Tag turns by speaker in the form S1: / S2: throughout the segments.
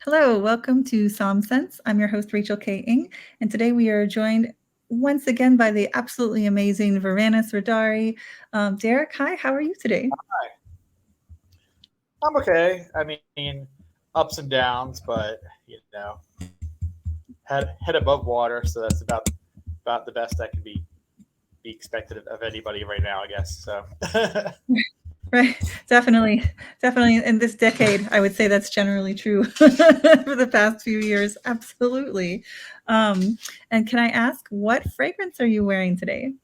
S1: Hello, welcome to Psalm Sense. I'm your host, Rachel K. Ng, and today we are joined once again by the absolutely amazing Varanis Ridari. Derek, hi, how are you today?
S2: Hi. I'm okay. I mean, ups and downs, but head above water. So that's about the best that can be expected of anybody right now, I guess. So
S1: Right, definitely. In this decade, I would say that's generally true for the past few years. Absolutely. And can I ask, what fragrance are you wearing today?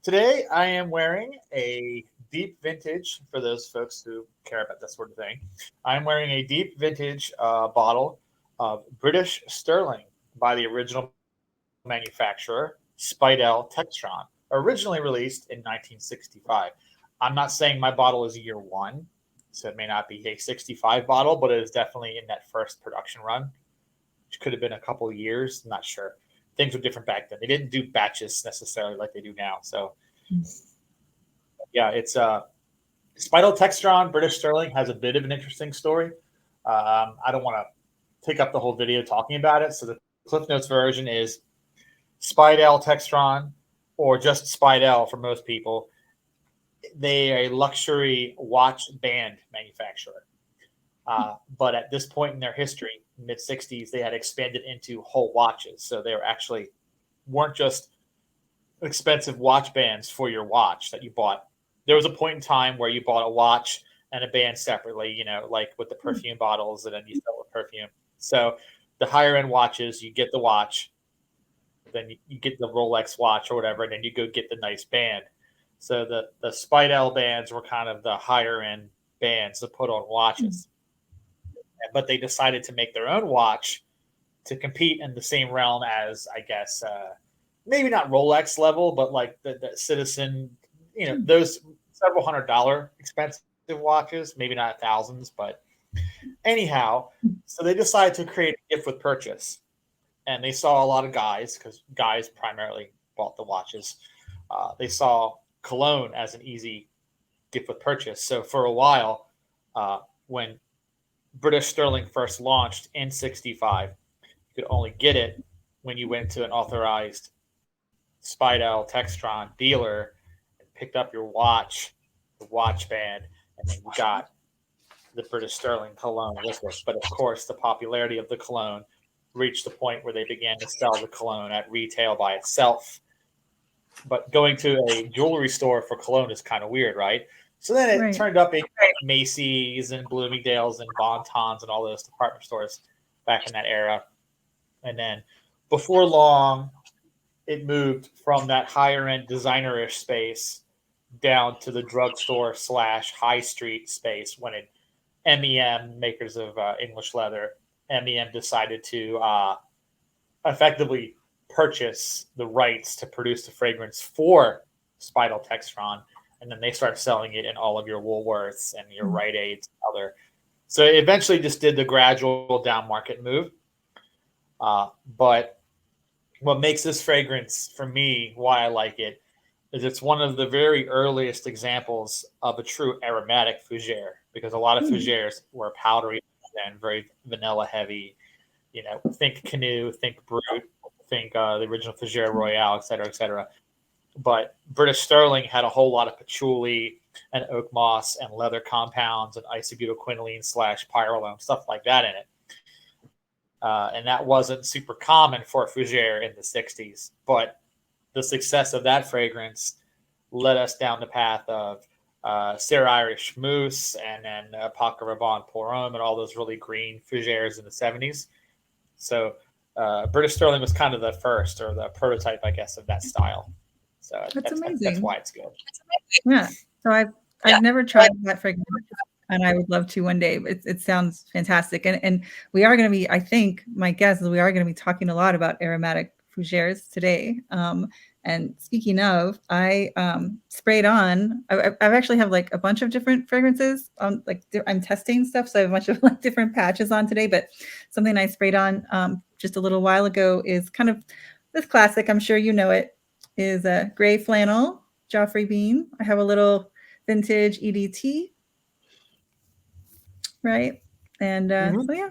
S2: today I am wearing a deep vintage for those folks who care about that sort of thing. I'm wearing a deep vintage bottle of British Sterling by the original manufacturer, Spidell Textron, originally released in 1965. I'm not saying my bottle is year one, so it may not be a 65 bottle, but it is definitely in that first production run, which could have been a couple of years. I'm not sure. Things were different back then. They didn't do batches necessarily like they do now. So yeah, it's Spidell Textron British Sterling has a bit of an interesting story. I don't want to take up the whole video talking about it. So the Cliff Notes version is Spidell Textron, or just Spidell for most people. They are a luxury watch band manufacturer. But at this point in their history, mid 60s, they had expanded into whole watches. So they were actually weren't just expensive watch bands for your watch that you bought. There was a point in time where you bought a watch and a band separately, like with the perfume bottles, and then you sell the perfume. So the higher end watches, you get the watch, then you get the Rolex watch or whatever, and then you go get the nice band. So the Spidell bands were kind of the higher end bands to put on watches, but they decided to make their own watch to compete in the same realm as, I guess, maybe not Rolex level, but like the Citizen, those several $100 expensive watches, maybe not thousands, but anyhow, so they decided to create a gift with purchase, and they saw a lot of guys, because guys primarily bought the watches. They saw cologne as an easy gift with purchase. So for a while, when British Sterling first launched in '65, you could only get it when you went to an authorized Spidell Textron dealer and picked up your watch, the watch band, and then you got the British Sterling cologne with it. But of course, the popularity of the cologne reached the point where they began to sell the cologne at retail by itself. But going to a jewelry store for cologne is kind of weird, right? So then it
S1: Right.
S2: turned up in Macy's and Bloomingdale's and Bon-Tons and all those department stores back in that era. And then before long, it moved from that higher end designerish space down to the drugstore slash high street space when it MEM, makers of English leather, MEM decided to effectively purchase the rights to produce the fragrance for Spidal Textron, and then they start selling it in all of your Woolworths and your Rite Aids and other. So it eventually just did the gradual down market move. But what makes this fragrance, for me, why I like it, is it's one of the very earliest examples of a true aromatic fougere, because a lot of fougères were powdery and very vanilla heavy. Think Canoe, think Brut, think the original Fougere Royale, et cetera, et cetera. But British Sterling had a whole lot of patchouli and oak moss and leather compounds and isobutylquinoline slash pyrrolone, stuff like that in it. And that wasn't super common for a Fougere in the 60s. But the success of that fragrance led us down the path of Sarah Irish Mousse, and then Paca Rabanne Pour Homme, and all those really green fougères in the 70s. So British Sterling was kind of the first, or the prototype, I guess, of that style. So
S1: That's
S2: that's
S1: amazing.
S2: why it's good.
S1: Yeah. So I've never tried that fragrance, and I would love to one day. It sounds fantastic, and we are going to be. I think my guess is we are going to be talking a lot about aromatic fougères today. And speaking of, I sprayed on. I've actually have like a bunch of different fragrances. I'm testing stuff, so I have a bunch of like different patches on today. But something I sprayed on just a little while ago is kind of this classic. I'm sure you know it. Is a gray flannel Joffrey Bean. I have a little vintage EDT, right? And
S2: Mhm.
S1: so yeah,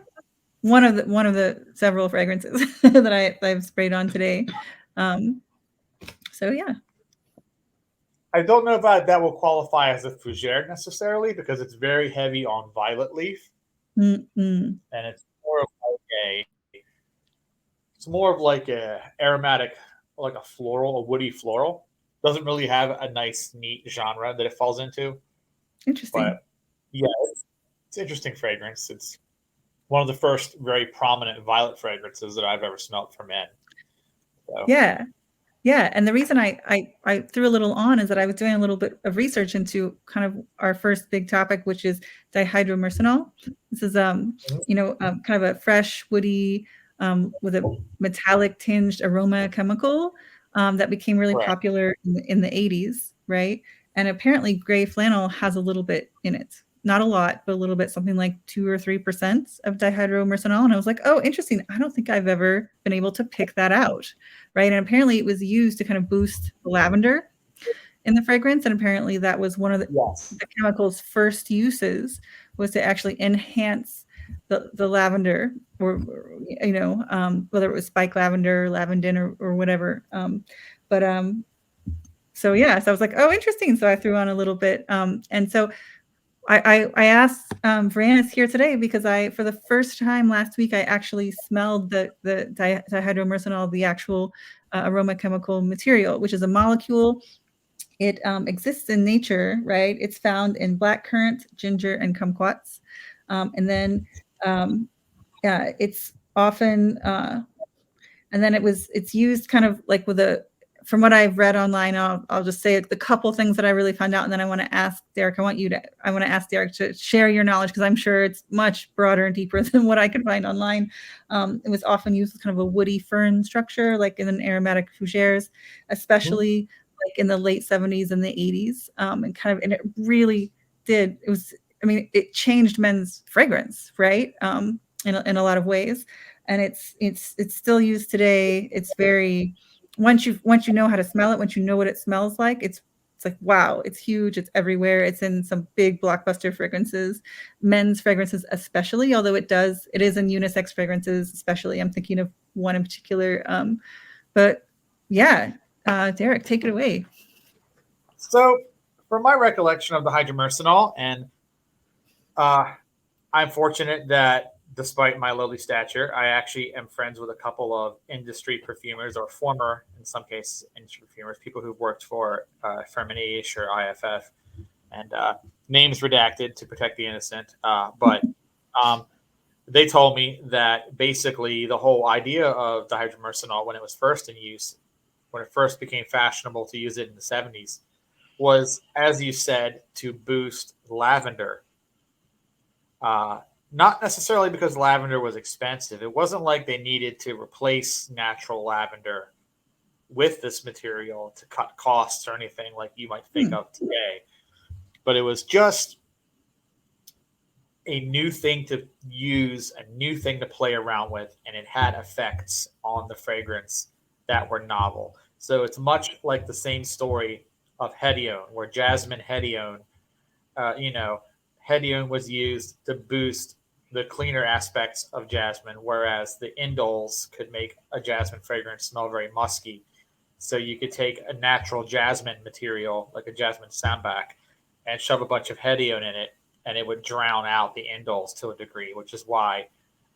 S1: one of the several fragrances that I've sprayed on today. Um, so yeah.
S2: I don't know if that will qualify as a fougere necessarily because it's very heavy on violet leaf,
S1: Mm-mm.
S2: and it's more of like a aromatic, like a floral, a woody floral. Doesn't really have a nice, neat genre that it falls into,
S1: Interesting.
S2: but yeah, it's interesting fragrance. It's one of the first very prominent violet fragrances that I've ever smelled for men. So,
S1: Yeah. Yeah, and the reason I threw a little on is that I was doing a little bit of research into kind of our first big topic, which is dihydromyrcenol. This is kind of a fresh, woody, with a metallic tinged aroma chemical that became really
S2: right.
S1: popular in the 80s, right? And apparently gray flannel has a little bit in it. Not a lot, but a little bit, something like 2 or 3% of dihydromyrcenol. And I was like, oh, interesting. I don't think I've ever been able to pick that out, right? And apparently it was used to kind of boost the lavender in the fragrance, and apparently that was one of
S2: Yes.
S1: the chemical's first uses, was to actually enhance the lavender, or whether it was spike lavender, lavandin, or whatever. But so yeah, so I was like, oh, interesting. So I threw on a little bit, and so I asked Varanis here today because for the first time last week, I actually smelled the dihydromyrcenol, the actual aroma chemical material, which is a molecule. It exists in nature, right? It's found in blackcurrant, ginger, and kumquats, and then yeah, it's often and then it's used kind of like with a, from what I've read online, I'll just say the couple things that I really found out, and then I want to ask Derek. I want to ask Derek to share your knowledge, because I'm sure it's much broader and deeper than what I could find online. It was often used as kind of a woody fern structure, like in an aromatic fougères,
S2: Mhm.
S1: especially like in the late 70s and the 80s, and it really did. It was, I mean, it changed men's fragrance, right? In a lot of ways, and it's still used today. It's very, once you know how to smell it, once you know what it smells like, it's like, wow, it's huge, it's everywhere. It's in some big blockbuster fragrances, men's fragrances especially, although it is in unisex fragrances especially. I'm thinking of one in particular. But yeah, Derek, take it away.
S2: So, from my recollection of the hydromercenol, and uh, I'm fortunate that despite my lowly stature, I actually am friends with a couple of industry perfumers, or former, in some cases, industry perfumers, people who've worked for Firmenich or IFF, and names redacted to protect the innocent. But um, they told me that basically the whole idea of dihydromercenol, when it was first in use, when it first became fashionable to use it in the 70s, was, as you said, to boost lavender. Uh, Not necessarily because lavender was expensive. It wasn't like they needed to replace natural lavender with this material to cut costs or anything like you might think
S1: Hmm.
S2: of today. But it was just a new thing to use, a new thing to play around with, and it had effects on the fragrance that were novel. So it's much like the same story of Hedione, where Jasmine Hedione, uh, you know, Hedione was used to boost the cleaner aspects of jasmine, whereas the indoles could make a jasmine fragrance smell very musky. So you could take a natural jasmine material, like a jasmine sambac, and shove a bunch of Hedione in it, and it would drown out the indoles to a degree, which is why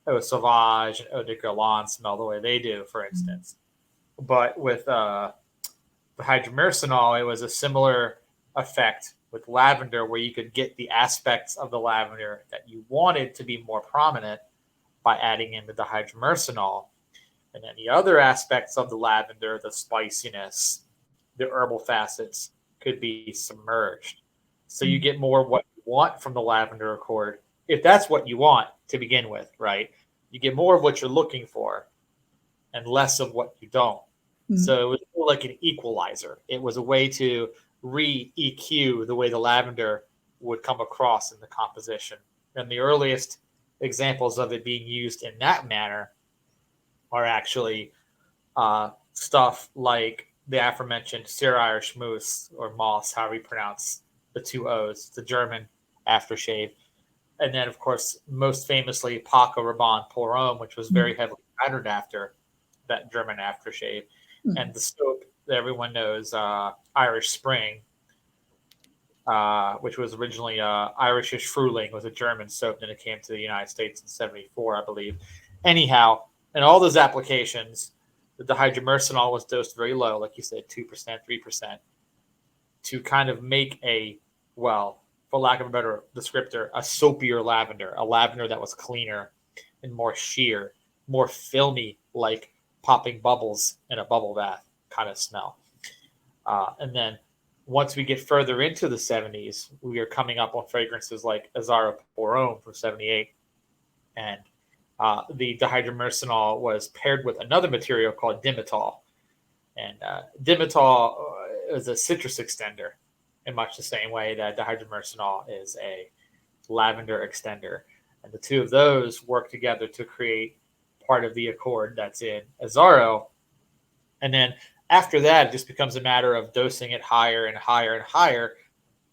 S2: Eau Sauvage and Eau de Guerlain smell the way they do, for instance. But with the hydromercenol, it was a similar effect with lavender, where you could get the aspects of the lavender that you wanted to be more prominent by adding in the dihydromercenol. And then the other aspects of the lavender, the spiciness, the herbal facets, could be submerged. So you get more of what you want from the lavender accord, if that's what you want to begin with, right? You get more of what you're looking for and less of what you don't.
S1: Mm-hmm.
S2: So it was more like an equalizer. It was a way to re EQ the way the lavender would come across in the composition. And the earliest examples of it being used in that manner are actually stuff like the aforementioned Sir Irish Moose, or Moss, however you pronounce the two O's, the German aftershave. And then, of course, most famously, Paco Rabanne Pour Homme, which was very heavily patterned after that German aftershave. And the soap that everyone knows, Irish Spring, which was originally Irishish Fruling, was a German soap. Then it came to the United States in '74, I believe. Anyhow, in all those applications, the dihydromyrcenol was dosed very low, like you said, 2%, 3%, to kind of make well, for lack of a better descriptor, a soapier lavender, a lavender that was cleaner and more sheer, more filmy, like popping bubbles in a bubble bath kind of smell. And then once we get further into the 70s, we are coming up on fragrances like Azzaro Pour Homme from 78. And the dihydromyrcenol was paired with another material called dimetol. And dimetol is a citrus extender in much the same way that dihydromyrcenol is a lavender extender. And the two of those work together to create part of the accord that's in Azzaro. And then after that, it just becomes a matter of dosing it higher and higher and higher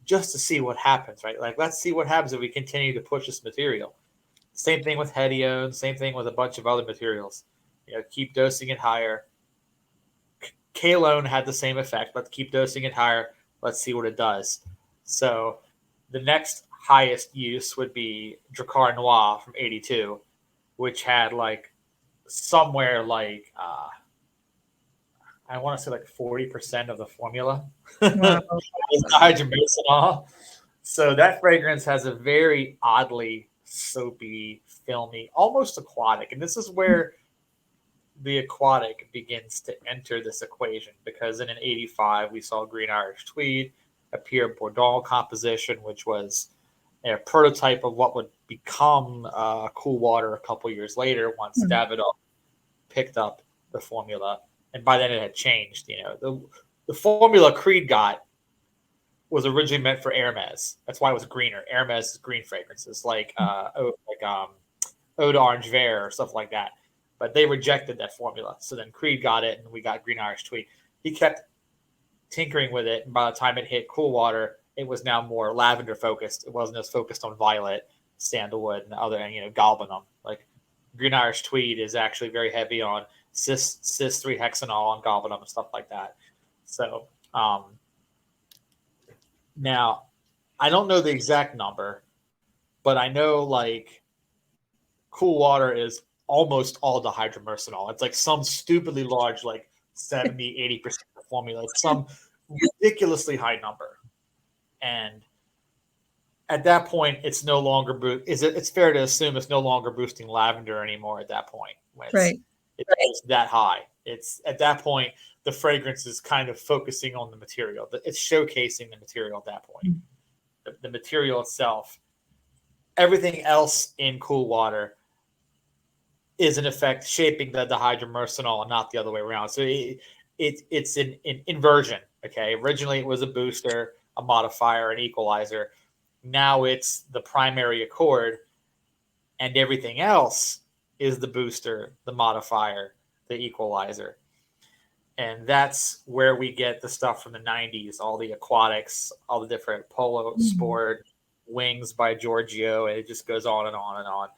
S2: just to see what happens, right? Like, let's see what happens if we continue to push this material. Same thing with Hedione, same thing with a bunch of other materials. Keep dosing it higher. Kalone had the same effect. Let's keep dosing it higher. Let's see what it does. So the next highest use would be Drakkar Noir from 82, which had somewhere I want to say 40% of the formula.
S1: Wow.
S2: Dihydromyrcenol. So that fragrance has a very oddly soapy, filmy, almost aquatic. And this is where the aquatic begins to enter this equation, because in an 85, we saw Green Irish Tweed, a Pierre Bourdon composition, which was a prototype of what would become Cool Water a couple years later once Davidoff picked up the formula. And by then it had changed. The formula Creed got was originally meant for Hermes. That's why it was greener. Hermes is green fragrances, like Eau d'Orange Vert or stuff like that. But they rejected that formula. So then Creed got it, and we got Green Irish Tweed. He kept tinkering with it, and by the time it hit Cool Water, it was now more lavender focused. It wasn't as focused on violet, sandalwood, and other, galbanum. Like Green Irish Tweed is actually very heavy on cis 3-hexanol and galbanum and stuff like that. So now I don't know the exact number, but I know Cool Water is almost all dihydromyrcenol. It's some stupidly large, 70, 80% formula. It's some ridiculously high number. And at that point, it's no longer it's fair to assume it's no longer boosting lavender anymore at that point.
S1: Right.
S2: It's that high. It's at that point, the fragrance is kind of focusing on the material. It's showcasing the material at that point. The material itself. Everything else in Cool Water is in effect shaping the dihydromyrcenol and not the other way around. So it's an inversion. Okay. Originally it was a booster, a modifier, an equalizer. Now it's the primary accord, and everything else is the booster, the modifier, the equalizer. And that's where we get the stuff from the 90s, all the aquatics, all the different Polo Sport, Wings by Giorgio, and it just goes on and on and on.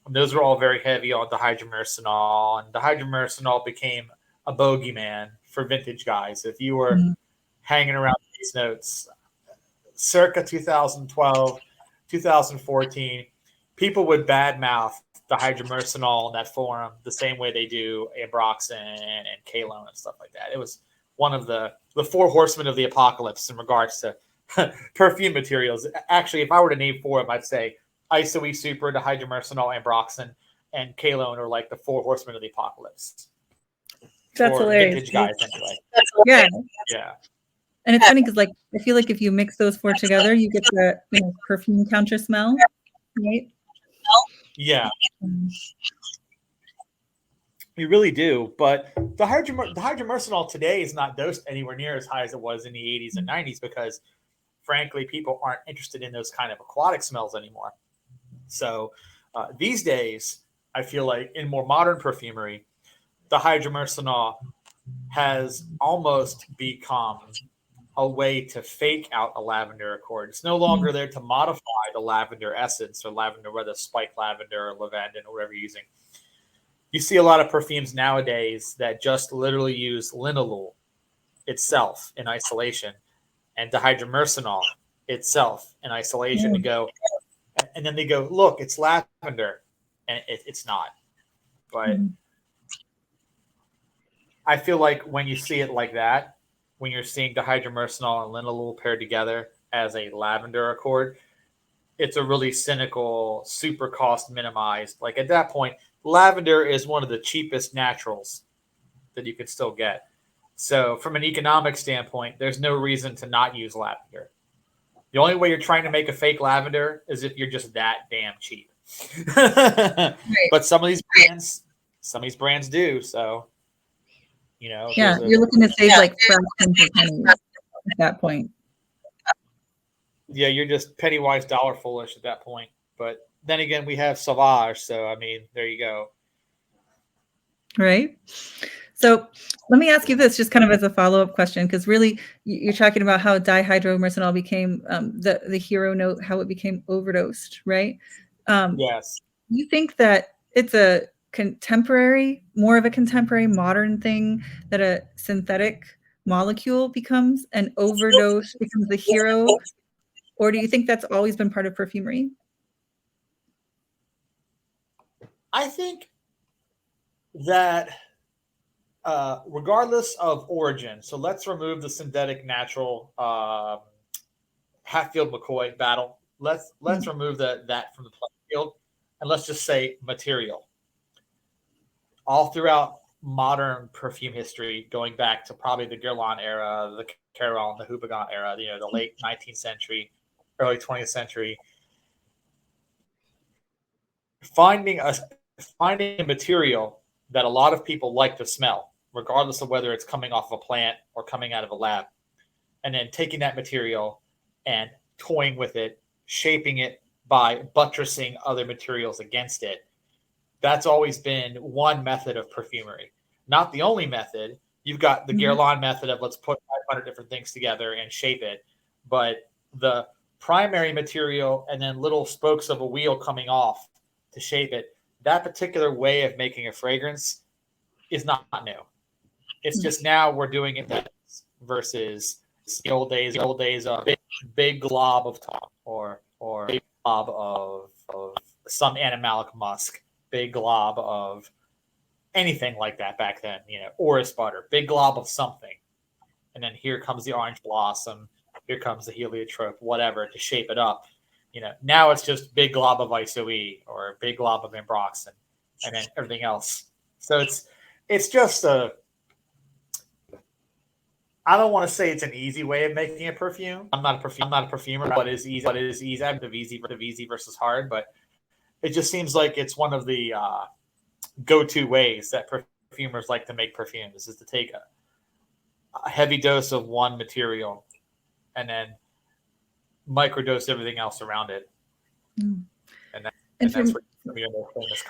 S2: And those were all very heavy on dihydromyrcenol, and dihydromyrcenol became a bogeyman for vintage guys. If you were hanging around these notes circa 2012, 2014, people would badmouth dihydromyrcenol in that forum the same way they do ambroxan and Kalone and stuff like that. It was one of the four horsemen of the apocalypse in regards to perfume materials. Actually, if I were to name four of them, I'd say Isoe Super, dihydromyrcenol, ambroxan, and Kalone are the four horsemen of the apocalypse.
S1: That's hilarious.
S2: Vintage guys, anyway.
S1: Yeah.
S2: Yeah.
S1: And it's funny because, I feel like if you mix those four together, you get the perfume counter smell, right?
S2: Yeah. You really do. But the dihydromyrcenol today is not dosed anywhere near as high as it was in the 80s and 90s because, frankly, people aren't interested in those kind of aquatic smells anymore. So these days, I feel like in more modern perfumery, dihydromyrcenol has almost become a way to fake out a lavender accord. It's no longer there to modify the lavender essence or lavender, whether spike lavender or lavandin or whatever you're using. You see a lot of perfumes nowadays that just literally use linalool itself in isolation and dihydromyrcenol itself in isolation to go, and then they go, look, it's lavender, and it's not. But I feel like when you see it like that, when you're seeing dihydromyrcenol and linalool paired together as a lavender accord, it's a really cynical, super cost minimized. Like at that point, lavender is one of the cheapest naturals that you could still get. So from an economic standpoint, there's no reason to not use lavender. The only way you're trying to make a fake lavender is if you're just that damn cheap.
S1: Right.
S2: But some of these brands do. So, you know,
S1: yeah, you're looking to save like fractions of pennies at that point.
S2: Yeah, you're just penny wise, dollar foolish at that point. But then again, we have Sauvage, so I mean, there you go.
S1: Right. So let me ask you this, just kind of as a follow-up question, because really you're talking about how dihydromyrcenol became the hero note, how it became overdosed, right?
S2: Yes.
S1: You think that it's a more of a contemporary modern thing that a synthetic molecule becomes an overdose, becomes the hero? Or do you think that's always been part of perfumery?
S2: I think that regardless of origin, so let's remove the synthetic natural Hatfield McCoy battle. Let's remove that from the playing field, and let's just say material. All throughout modern perfume history, going back to probably the Guerlain era, the Caron, the Houbagon era, you know, the late 19th century, early 20th century, finding a material that a lot of people like to smell, regardless of whether it's coming off of a plant or coming out of a lab, and then taking that material and toying with it, shaping it by buttressing other materials against it. That's always been one method of perfumery. Not the only method. You've got the Guerlain method of let's put 500 different things together and shape it. But the primary material and then little spokes of a wheel coming off to shape it, that particular way of making a fragrance is not new. It's just now we're doing it versus the old days of big glob of talk or big glob of some animalic musk, big glob of anything like that back then, you know, orris butter, big glob of something. And then here comes the orange blossom, here comes the heliotrope, whatever, to shape it up. You know, now it's just big glob of ISO-E or big glob of ambroxan and then everything else. So it's just I don't want to say it's an easy way of making a perfume. I'm not a perfumer. What is easy? I'm of easy versus hard, but it just seems like it's one of the go-to ways that perfumers like to make perfumes is to take a heavy dose of one material and then microdose everything else around it. And that's where the famous